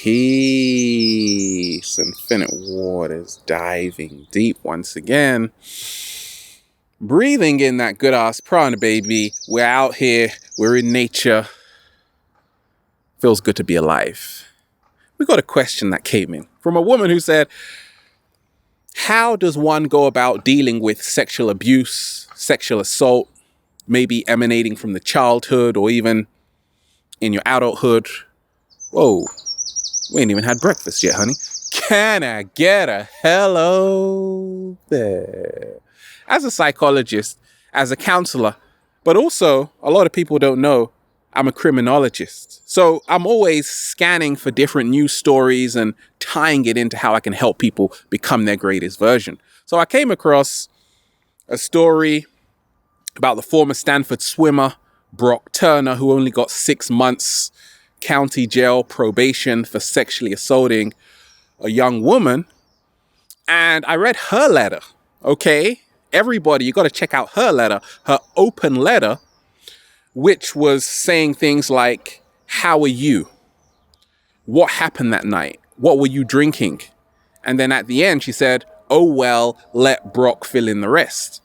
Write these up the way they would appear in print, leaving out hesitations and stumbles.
Peace. Infinite waters, diving deep once again. Breathing in that good ass prana, baby. We're out here. We're in nature. Feels good to be alive. We got a question that came in from a woman who said, how does one go about dealing with sexual abuse, sexual assault, maybe emanating from the childhood or even in your adulthood? Whoa, we ain't even had breakfast yet, honey. Can I get a hello there? As a psychologist, as a counselor, but also a lot of people don't know I'm a criminologist. So I'm always scanning for different news stories and tying it into how I can help people become their greatest version. So I came across a story about the former Stanford swimmer, Brock Turner, who only got 6 months county jail probation for sexually assaulting a young woman. And I read her letter, okay? Everybody, you got to check out her letter, her open letter, which was saying things like, how are you? What happened that night? What were you drinking? And then at the end, she said, oh, well, let Brock fill in the rest.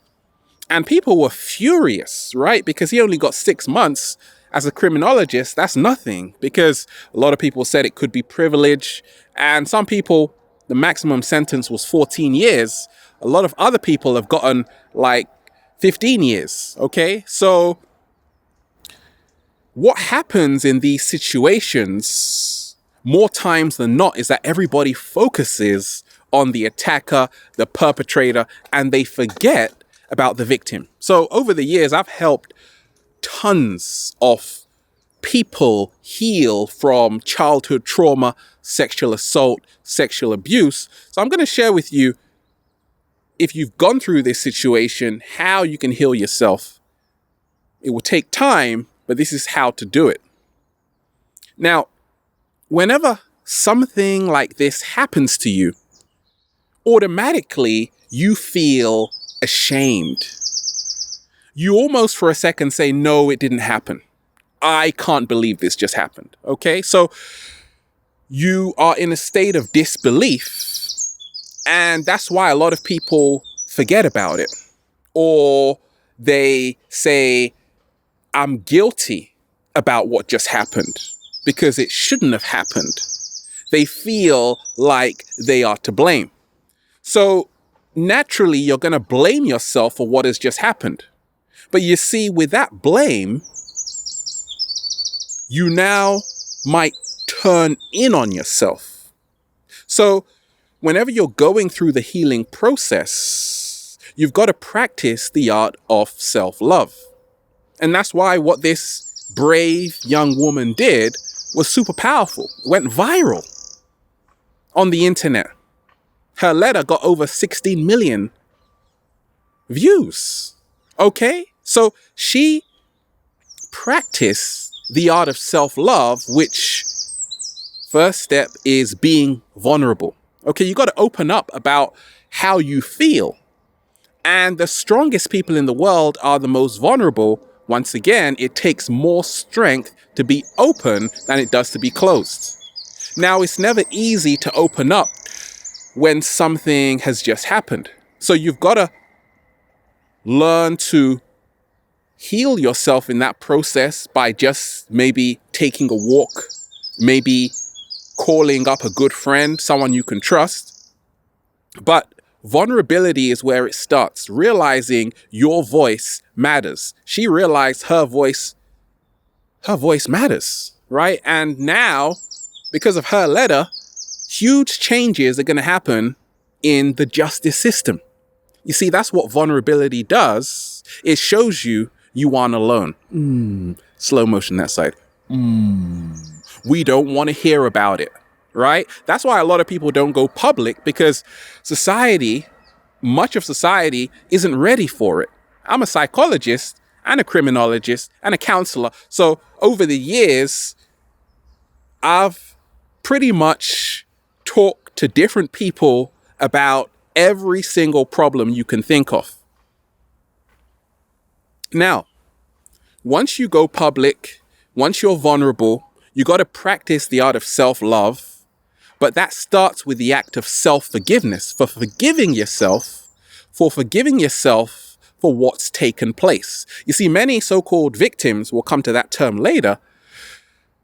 And people were furious, right? Because he only got 6 months. As a criminologist, that's nothing, because a lot of people said it could be privilege. And some people, the maximum sentence was 14 years. A lot of other people have gotten like 15 years. Okay. So what happens in these situations more times than not is that everybody focuses on the attacker, the perpetrator, and they forget about the victim. So over the years, I've helped tons of people heal from childhood trauma, sexual assault, sexual abuse. So I'm going to share with you, if you've gone through this situation, how you can heal yourself. It will take time, but this is how to do it. Now, whenever something like this happens to you, automatically you feel ashamed. You almost for a second say, no, it didn't happen. I can't believe this just happened. Okay, so you are in a state of disbelief. And that's why a lot of people forget about it. Or they say, I'm guilty about what just happened because it shouldn't have happened. They feel like they are to blame. So naturally, you're going to blame yourself for what has just happened. But you see, with that blame, you now might turn in on yourself. So whenever you're going through the healing process, you've got to practice the art of self-love. And that's why what this brave young woman did was super powerful. It went viral on the internet. Her letter got over 16 million views. Okay? So she practiced the art of self-love, which first step is being vulnerable. Okay, you got to open up about how you feel. And the strongest people in the world are the most vulnerable. Once again, it takes more strength to be open than it does to be closed. Now, it's never easy to open up when something has just happened. So you've got to learn to heal yourself in that process by just maybe taking a walk, maybe calling up a good friend, someone you can trust. But vulnerability is where it starts, realizing your voice matters. She realized her voice matters, right? And now, because of her letter, huge changes are going to happen in the justice system. You see, that's what vulnerability does. It shows you aren't alone. Slow motion that side. We don't want to hear about it, right? That's why a lot of people don't go public, because much of society isn't ready for it. I'm a psychologist and a criminologist and a counselor. So over the years, I've pretty much talked to different people about every single problem you can think of. Now, once you go public, once you're vulnerable, you got to practice the art of self-love. But that starts with the act of self-forgiveness, for forgiving yourself for what's taken place. You see, many so-called victims, we'll come to that term later,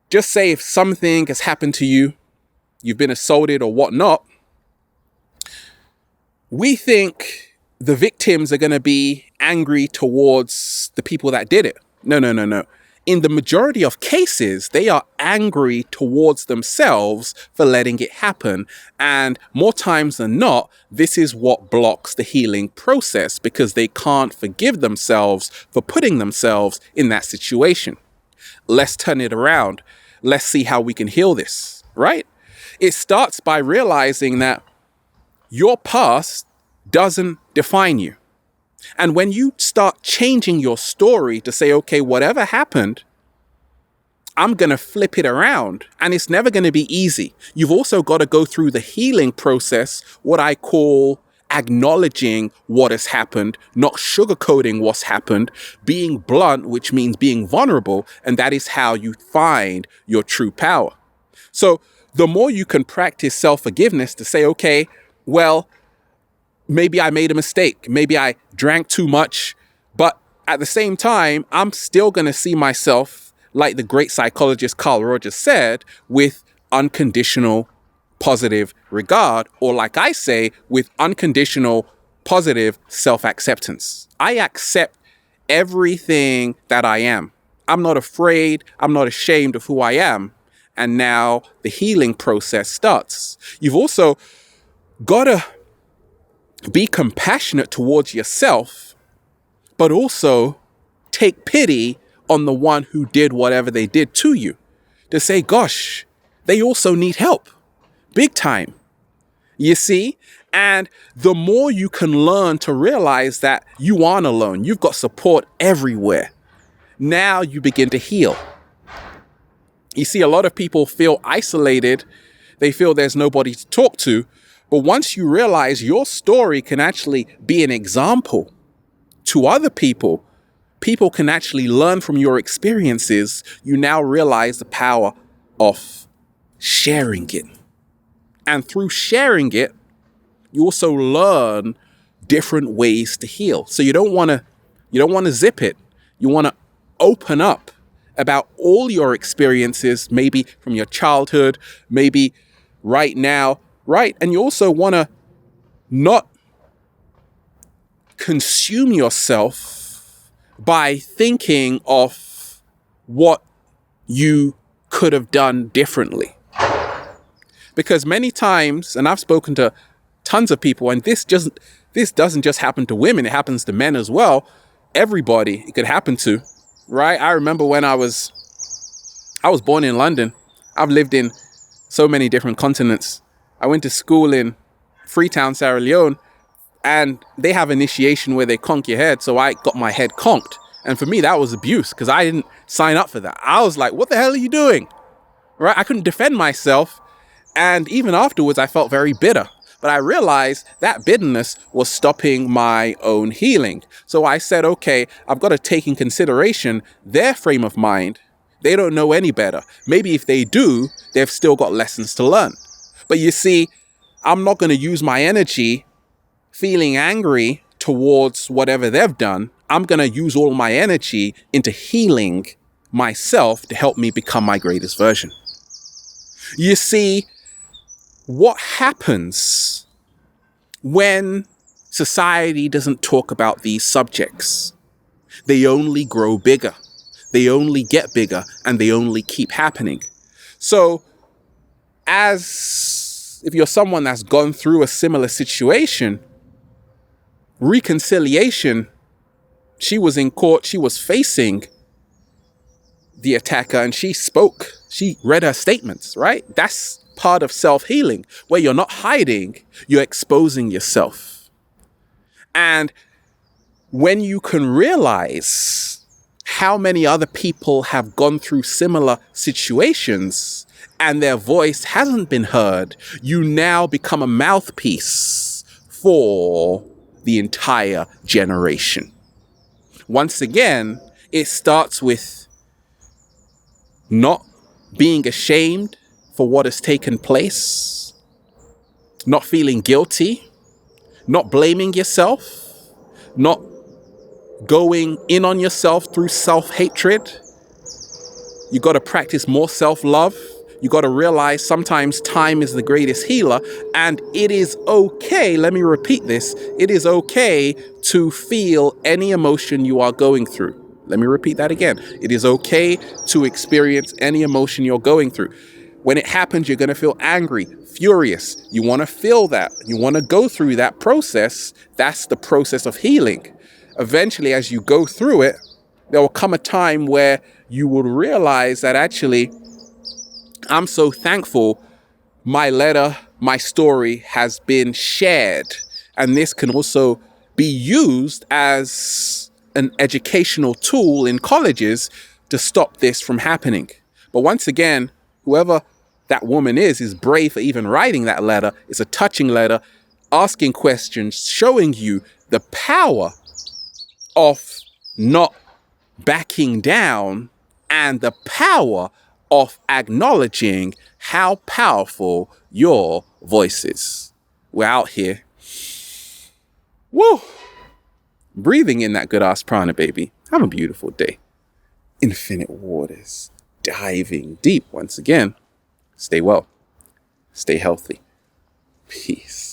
just say if something has happened to you, you've been assaulted or whatnot, we think the victims are going to be angry towards the people that did it. No. In the majority of cases, they are angry towards themselves for letting it happen. And more times than not, this is what blocks the healing process because they can't forgive themselves for putting themselves in that situation. Let's turn it around. Let's see how we can heal this, right? It starts by realizing that your past doesn't define you. And when you start changing your story to say, okay, whatever happened, I'm going to flip it around, and it's never going to be easy. You've also got to go through the healing process, what I call acknowledging what has happened, not sugarcoating what's happened, being blunt, which means being vulnerable, and that is how you find your true power. So the more you can practice self-forgiveness to say, okay, well, maybe I made a mistake. Maybe I drank too much. But at the same time, I'm still going to see myself, like the great psychologist Carl Rogers said, with unconditional positive regard, or like I say, with unconditional positive self-acceptance. I accept everything that I am. I'm not afraid. I'm not ashamed of who I am. And now the healing process starts. You've also got to be compassionate towards yourself, but also take pity on the one who did whatever they did to you. To say, gosh, they also need help. Big time. You see? And the more you can learn to realize that you aren't alone, you've got support everywhere. Now you begin to heal. You see, a lot of people feel isolated. They feel there's nobody to talk to. But once you realize your story can actually be an example to other people, people can actually learn from your experiences, you now realize the power of sharing it. And through sharing it, you also learn different ways to heal. So you don't want to zip it. You want to open up about all your experiences, maybe from your childhood, maybe right now, right? And you also want to not consume yourself by thinking of what you could have done differently. Because many times, and I've spoken to tons of people, and this doesn't just happen to women, it happens to men as well. Everybody it could happen to, right? I remember when I was born in London. I've lived in so many different continents. I went to school in Freetown, Sierra Leone, and they have initiation where they conk your head. So I got my head conked. And for me, that was abuse because I didn't sign up for that. I was like, what the hell are you doing? Right? I couldn't defend myself. And even afterwards, I felt very bitter. But I realized that bitterness was stopping my own healing. So I said, okay, I've got to take in consideration their frame of mind. They don't know any better. Maybe if they do, they've still got lessons to learn. But you see, I'm not going to use my energy feeling angry towards whatever they've done. I'm going to use all my energy into healing myself to help me become my greatest version. You see, what happens when society doesn't talk about these subjects? They only grow bigger. They only get bigger, and they only keep happening. So, if you're someone that's gone through a similar situation, reconciliation, she was in court, she was facing the attacker, and she read her statements, right? That's part of self-healing, where you're not hiding, you're exposing yourself. And when you can realize how many other people have gone through similar situations and their voice hasn't been heard, you now become a mouthpiece for the entire generation. Once again, it starts with not being ashamed for what has taken place, not feeling guilty, not blaming yourself, not going in on yourself through self-hatred. You got to practice more self-love. You got to realize sometimes time is the greatest healer, and it is okay. Let me repeat this. It is okay to feel any emotion you are going through. Let me repeat that again. It is okay to experience any emotion you're going through. When it happens, you're going to feel angry, furious. You want to feel that. You want to go through that process. That's the process of healing. Eventually, as you go through it, there will come a time where you will realize that actually, I'm so thankful my letter, my story has been shared. And this can also be used as an educational tool in colleges to stop this from happening. But once again, whoever that woman is brave for even writing that letter. It's a touching letter, asking questions, showing you the power of not backing down and the power of acknowledging how powerful your voice is. We're out here, woo, breathing in that good ass prana, baby. Have a beautiful day. Infinite waters, diving deep once again. Stay well, stay healthy. Peace.